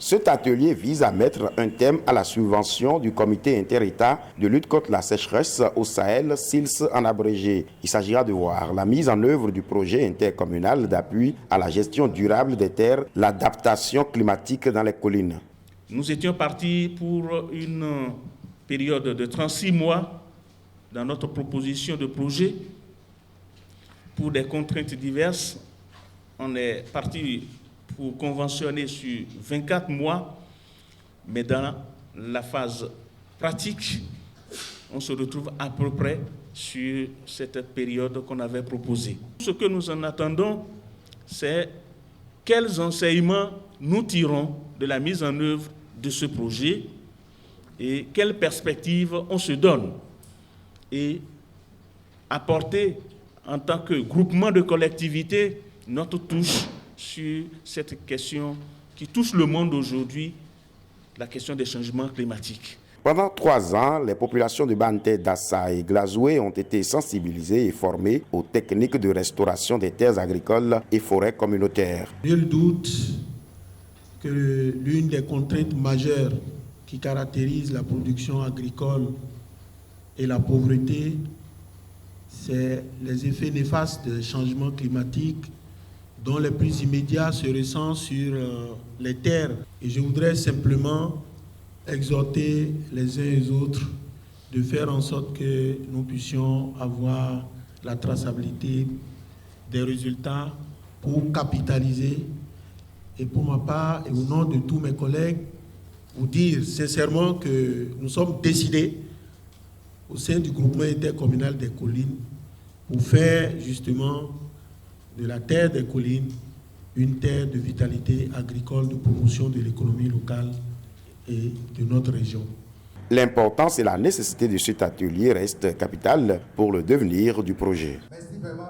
Cet atelier vise à mettre un thème à la subvention du comité inter-État de lutte contre la sécheresse au Sahel, SILS en abrégé. Il s'agira de voir la mise en œuvre du projet intercommunal d'appui à la gestion durable des terres, l'adaptation climatique dans les collines. Nous étions partis pour une période de 36 mois dans notre proposition de projet. Pour des contraintes diverses, on est parti pour conventionner sur 24 mois, mais dans la phase pratique, on se retrouve à peu près sur cette période qu'on avait proposée. Ce que nous en attendons, c'est quels enseignements nous tirons de la mise en œuvre de ce projet et quelles perspectives on se donne et apporter en tant que groupement de collectivités notre touche sur cette question qui touche le monde aujourd'hui, la question des changements climatiques. Pendant 3 ans, les populations de Banté, Dassa et Glazoué ont été sensibilisées et formées aux techniques de restauration des terres agricoles et forêts communautaires. Nul doute que l'une des contraintes majeures qui caractérise la production agricole et la pauvreté, c'est les effets néfastes des changements climatiques dont les plus immédiats se ressentent sur les terres. Et je voudrais simplement exhorter les uns et les autres de faire en sorte que nous puissions avoir la traçabilité des résultats pour capitaliser. Et pour ma part, et au nom de tous mes collègues, vous dire sincèrement que nous sommes décidés au sein du groupement intercommunal des collines pour faire justement de la terre des collines une terre de vitalité agricole, de promotion de l'économie locale et de notre région. L'importance et la nécessité de cet atelier restent capitales pour le devenir du projet. Merci vraiment.